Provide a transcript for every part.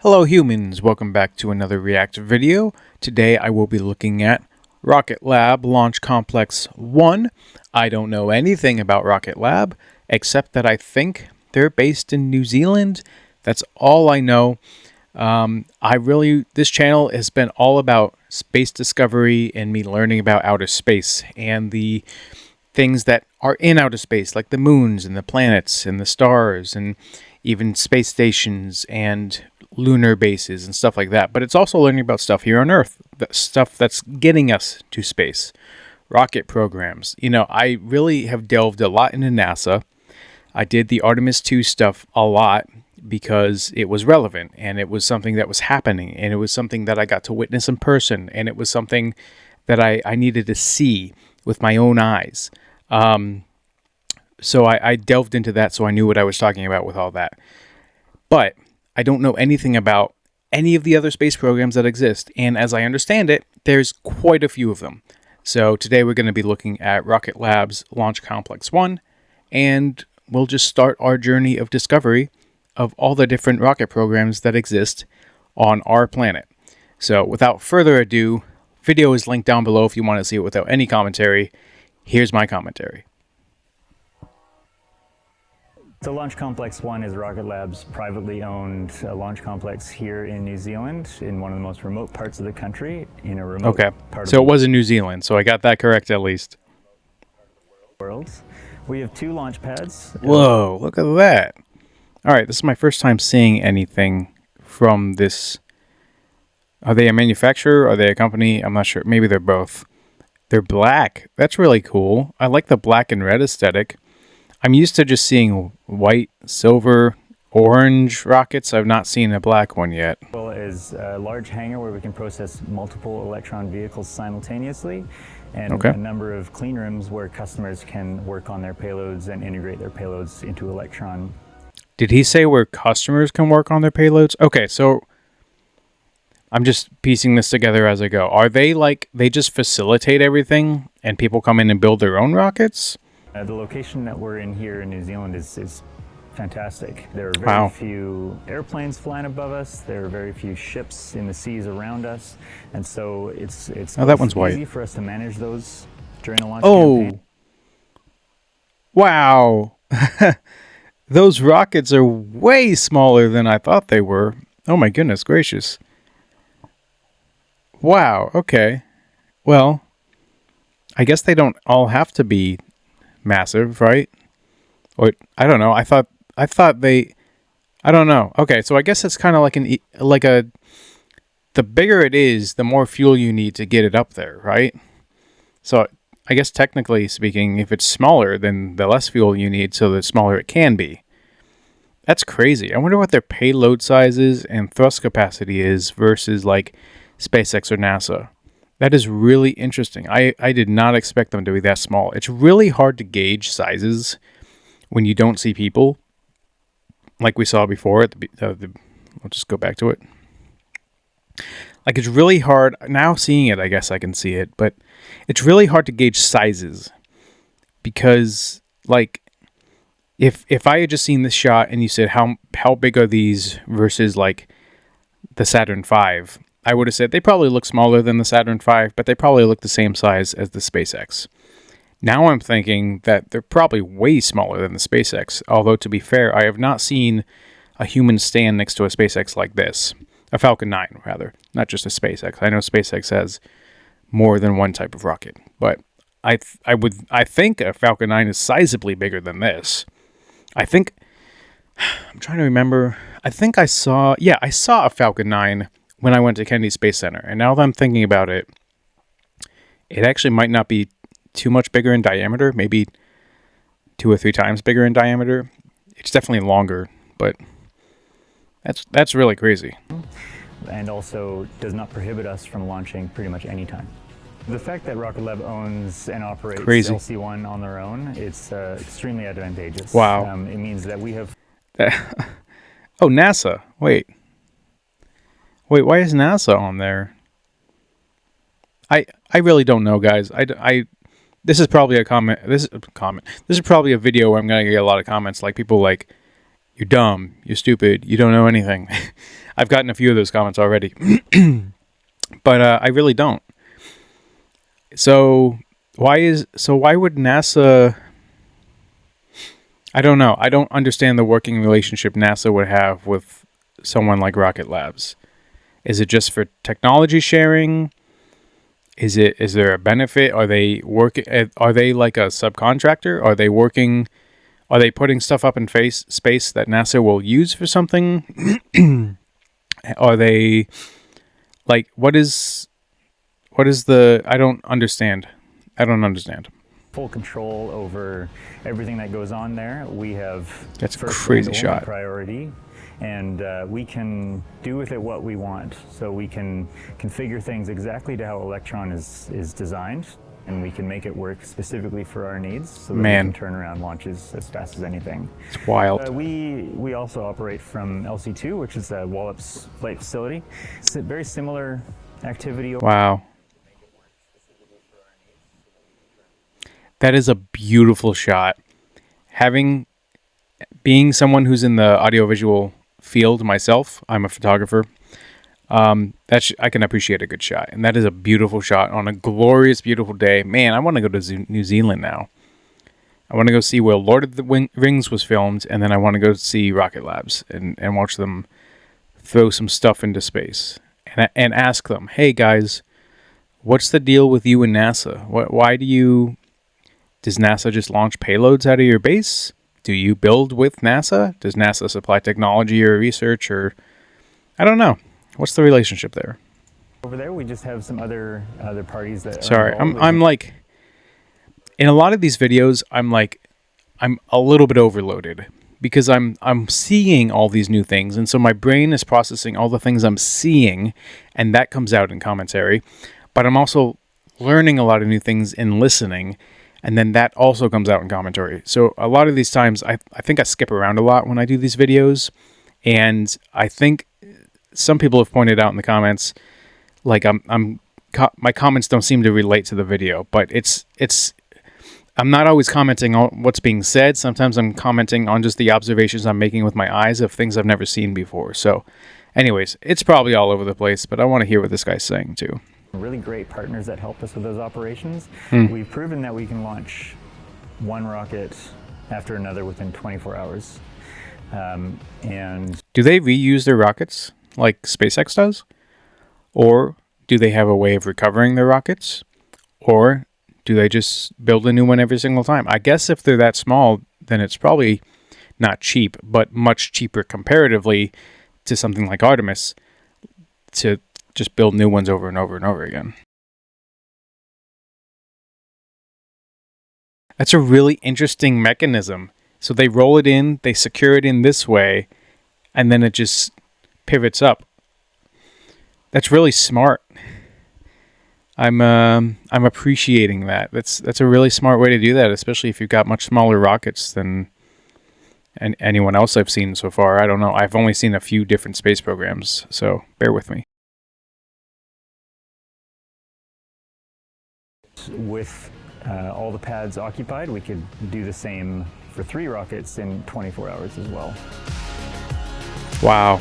Hello humans, welcome back to another React video. Today I will be looking at Rocket Lab Launch Complex 1. I don't know anything about Rocket Lab, except that I think they're based in New Zealand. That's all I know. This channel has been all about space discovery and me learning about outer space and the things that are in outer space, like the moons and the planets and the stars and even space stations and lunar bases and stuff like that. But it's also learning about stuff here on Earth, the stuff that's getting us to space, rocket programs. You know, I really have delved a lot into NASA. I did the Artemis 2 stuff a lot because it was relevant and it was something that was happening and it was something that I got to witness in person and it was something that I needed to see with my own eyes. So I delved into that so I knew what I was talking about with all that. But I don't know anything about any of the other space programs that exist. And as I understand it, there's quite a few of them. So today we're going to be looking at Rocket Lab's Launch Complex 1. And we'll just start our journey of discovery of all the different rocket programs that exist on our planet. So without further ado, video is linked down below if you want to see it without any commentary. Here's my commentary. So Launch Complex 1 is Rocket Lab's privately owned launch complex here in New Zealand, in one of the most remote parts of the country, in a remote part so it was in New Zealand, so I got that correct at least. World. We have 2 launch pads. Whoa, look at that. All right, this is my first time seeing anything from this. Are they a manufacturer? Are they a company? I'm not sure. Maybe they're both. They're black. That's really cool. I like the black and red aesthetic. I'm used to just seeing white, silver, orange rockets. I've not seen a black one yet. Well, is a large hangar where we can process multiple Electron vehicles simultaneously, and a number of clean rooms where customers can work on their payloads and integrate their payloads into Electron. Did he say where customers can work on their payloads? Okay, so I'm just piecing this together as I go. Are they like, they just facilitate everything and people come in and build their own rockets? The location that we're in here in New Zealand is fantastic. There are very few airplanes flying above us. There are very few ships in the seas around us, and so it's that one's easy white for us to manage those during a launch campaign. Wow! Those rockets are way smaller than I thought they were. Oh my goodness gracious! Wow. Okay. Well, I guess they don't all have to be massive, right? Or I don't know. I thought they. I don't know. Okay, so I guess it's kind of like the bigger it is, the more fuel you need to get it up there, right? So I guess technically speaking, if it's smaller, then the less fuel you need, so the smaller it can be. That's crazy. I wonder what their payload size is and thrust capacity is versus like SpaceX or NASA. That is really interesting. I did not expect them to be that small. It's really hard to gauge sizes when you don't see people, like we saw before. I'll just go back to it. Like, it's really hard. Now seeing it, I guess I can see it. But it's really hard to gauge sizes. Because, like, if I had just seen this shot and you said, how big are these versus, like, the Saturn V, I would have said they probably look smaller than the Saturn V, but they probably look the same size as the SpaceX. Now I'm thinking that they're probably way smaller than the SpaceX, although to be fair, I have not seen a human stand next to a SpaceX like this. A Falcon 9, rather, not just a SpaceX. I know SpaceX has more than one type of rocket, but I think a Falcon 9 is sizably bigger than this. I'm trying to remember. I think I saw a Falcon 9 when I went to Kennedy Space Center. And now that I'm thinking about it, it actually might not be too much bigger in diameter, maybe 2 or 3 times bigger in diameter. It's definitely longer, but that's really crazy. And also does not prohibit us from launching pretty much any time. The fact that Rocket Lab owns and operates LC-1 on their own, it's extremely advantageous. Wow. It means that we have... Oh, NASA. Wait, why is NASA on there? I really don't know, guys. This is probably a comment. This is probably a video where I'm gonna get a lot of comments, like people like, "You're dumb. You're stupid. You don't know anything." I've gotten a few of those comments already, but I really don't. So why would NASA? I don't know. I don't understand the working relationship NASA would have with someone like Rocket Labs. Is it just for technology sharing? Is there a benefit? Are they working? Are they like a subcontractor? Are they working? Are they putting stuff up in space that NASA will use for something? Are they like what is the? I don't understand. I don't understand. Full control over everything that goes on there. We have That's a crazy shot. Priority, and we can do with it what we want. So we can configure things exactly to how Electron is designed, and we can make it work specifically for our needs, so that we can turn around launches as fast as anything. It's wild. We also operate from LC2, which is a Wallops Flight Facility. It's a very similar activity. Wow. That is a beautiful shot. Being someone who's in the audiovisual field myself, I'm a photographer. I can appreciate a good shot, and that is a beautiful shot on a glorious, beautiful day. Man, I want to go to New Zealand now. I want to go see where Lord of the Rings was filmed, and then I want to go see Rocket Labs and watch them throw some stuff into space and ask them, hey guys, what's the deal with you and NASA? Does NASA just launch payloads out of your base? Do you build with NASA? Does NASA supply technology or research, or I don't know. What's the relationship there? Over there, we just have some other parties that. Sorry, I'm like, in a lot of these videos, I'm a little bit overloaded because I'm seeing all these new things, and so my brain is processing all the things I'm seeing, and that comes out in commentary. But I'm also learning a lot of new things in listening. And then that also comes out in commentary. So a lot of these times, I think I skip around a lot when I do these videos. And I think some people have pointed out in the comments, like my comments don't seem to relate to the video. But I'm not always commenting on what's being said. Sometimes I'm commenting on just the observations I'm making with my eyes of things I've never seen before. So anyways, it's probably all over the place. But I want to hear what this guy's saying too. Really great partners that help us with those operations. We've proven that we can launch one rocket after another within 24 hours. And do they reuse their rockets like SpaceX does? Or do they have a way of recovering their rockets? Or do they just build a new one every single time? I guess if they're that small, then it's probably not cheap, but much cheaper comparatively to something like Artemis to just build new ones over and over and over again. That's a really interesting mechanism. So they roll it in, they secure it in this way, and then it just pivots up. That's really smart. I'm appreciating that. That's a really smart way to do that, especially if you've got much smaller rockets than anyone else I've seen so far. I don't know. I've only seen a few different space programs, so bear with me. With all the pads occupied, we could do the same for 3 rockets in 24 hours as well. Wow.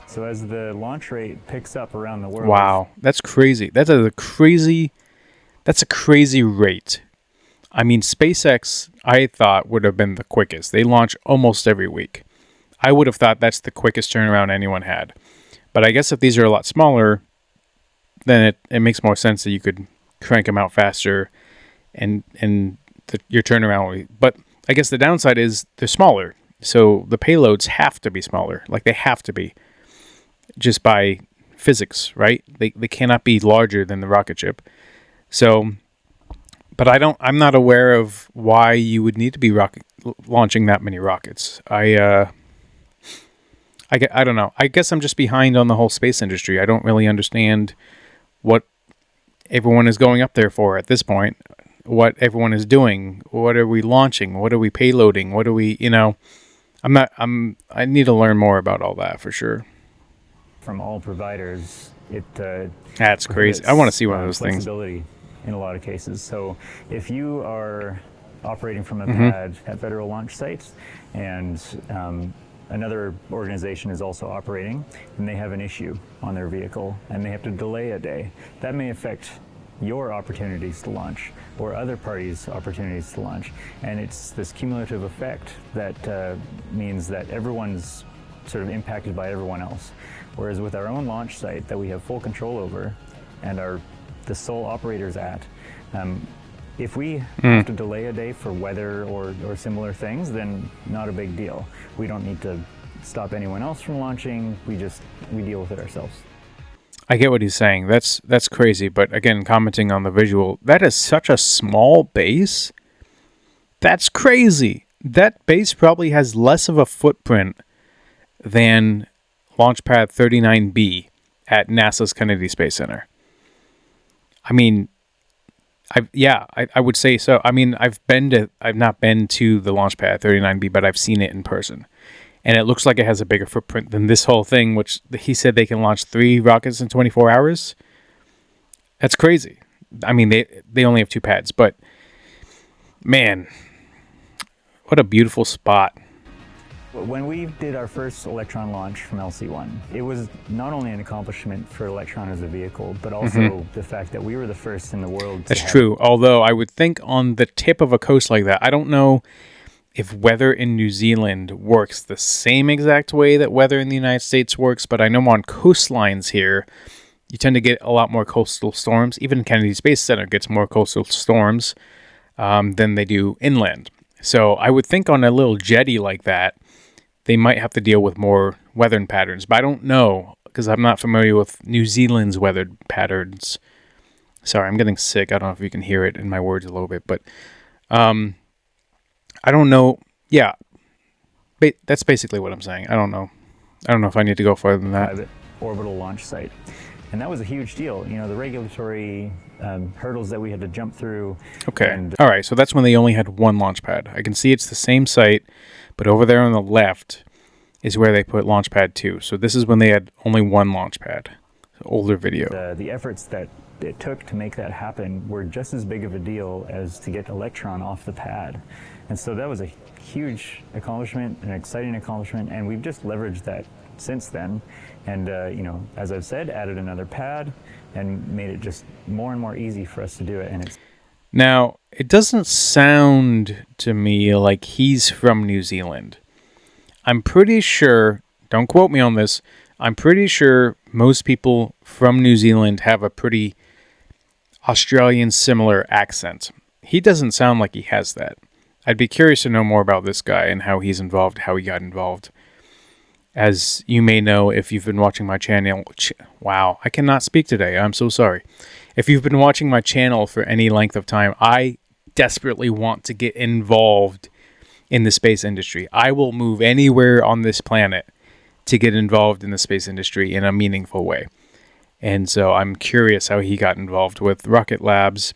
So as the launch rate picks up around the world. Wow, that's crazy. That's a crazy rate. I mean, SpaceX, I thought, would have been the quickest. They launch almost every week. I would have thought that's the quickest turnaround anyone had. But I guess if these are a lot smaller, then it makes more sense that you could crank them out faster and your turnaround will be. But I guess the downside is they're smaller. So the payloads have to be smaller. Like they have to be. Just by physics, right? They cannot be larger than the rocket ship. So, but I'm not aware of why you would need to be launching that many rockets. I don't know. I guess I'm just behind on the whole space industry. I don't really understand what everyone is going up there for at this point. What everyone is doing. What are we launching? What are we payloading? What are we, I need to learn more about all that for sure. From all providers, that's crazy. I want to see one of those things. Flexibility in a lot of cases. So if you are operating from a pad at federal launch sites, and another organization is also operating, and they have an issue on their vehicle, and they have to delay a day. That may affect your opportunities to launch or other parties' opportunities to launch. And it's this cumulative effect that means that everyone's sort of impacted by everyone else. Whereas with our own launch site that we have full control over and are the sole operators at, if we have to delay a day for weather or similar things, then not a big deal. We don't need to stop anyone else from launching. We deal with it ourselves. I get what he's saying. That's crazy. But again, commenting on the visual, that is such a small base. That's crazy. That base probably has less of a footprint than Launchpad 39B at NASA's Kennedy Space Center. I mean, I would say so. I mean, I've not been to the Launchpad 39B, but I've seen it in person. And it looks like it has a bigger footprint than this whole thing, which he said they can launch 3 rockets in 24 hours. That's crazy. I mean, they only have 2 pads, but man, what a beautiful spot. When we did our first Electron launch from LC-1, it was not only an accomplishment for Electron as a vehicle, but also the fact that we were the first in the world. That's true. Although I would think on the tip of a coast like that, I don't know if weather in New Zealand works the same exact way that weather in the United States works, but I know on coastlines here, you tend to get a lot more coastal storms. Even Kennedy Space Center gets more coastal storms than they do inland. So I would think on a little jetty like that, they might have to deal with more weather patterns. But I don't know, because I'm not familiar with New Zealand's weather patterns. Sorry, I'm getting sick. I don't know if you can hear it in my words a little bit, but I don't know. Yeah, that's basically what I'm saying. I don't know. I don't know if I need to go further than that. Private orbital launch site. And that was a huge deal. You know, the regulatory hurdles that we had to jump through. Okay. All right. So that's when they only had 1 launch pad. I can see it's the same site, but over there on the left is where they put launch pad 2. So this is when they had only 1 launch pad. Older video. The efforts that it took to make that happen were just as big of a deal as to get Electron off the pad. And so that was a huge accomplishment, an exciting accomplishment, and we've just leveraged that since then. And, you know, as I've said, added another pad and made it just more and more easy for us to do it. And it's now, it doesn't sound to me like he's from New Zealand. I'm pretty sure, don't quote me on this, I'm pretty sure most people from New Zealand have a pretty Australian similar accent. He doesn't sound like he has that. I'd be curious to know more about this guy and how he's involved, how he got involved. As you may know, if you've been watching my channel, wow, I cannot speak today. I'm so sorry. If you've been watching my channel for any length of time, I desperately want to get involved in the space industry. I will move anywhere on this planet to get involved in the space industry in a meaningful way. And so I'm curious how he got involved with Rocket Labs.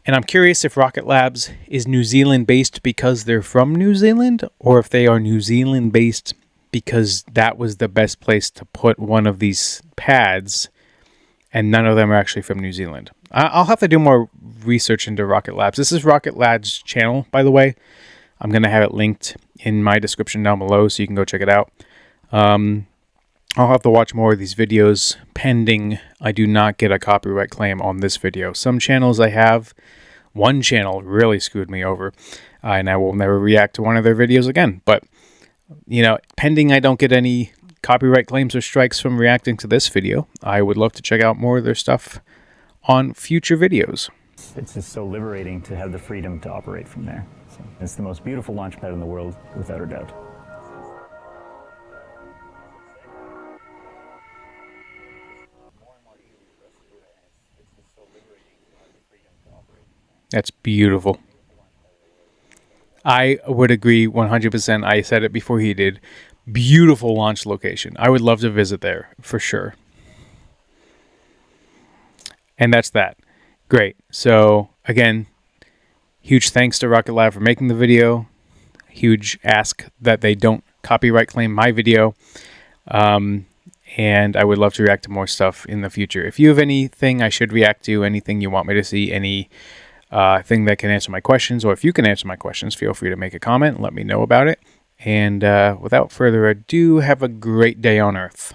And I'm curious if Rocket Labs is New Zealand based because they're from New Zealand, or if they are New Zealand based because that was the best place to put one of these pads, and none of them are actually from New Zealand. I'll have to do more research into Rocket Labs. This is Rocket Labs' channel, by the way. I'm going to have it linked in my description down below, so you can go check it out. I'll have to watch more of these videos, pending I do not get a copyright claim on this video. Some channels I have. One channel really screwed me over, and I will never react to one of their videos again. But, you know, pending I don't get any copyright claims or strikes from reacting to this video, I would love to check out more of their stuff on future videos. It's just so liberating to have the freedom to operate from there. So it's the most beautiful launch pad in the world, without a doubt. That's beautiful. I would agree 100%. I said it before he did. Beautiful launch location. I would love to visit there for sure. And that's that. Great. So again, huge thanks to Rocket Lab for making the video. Huge ask that they don't copyright claim my video. And I would love to react to more stuff in the future. If you have anything I should react to, anything you want me to see, any thing that can answer my questions, or if you can answer my questions, feel free to make a comment and let me know about it. And without further ado, have a great day on Earth.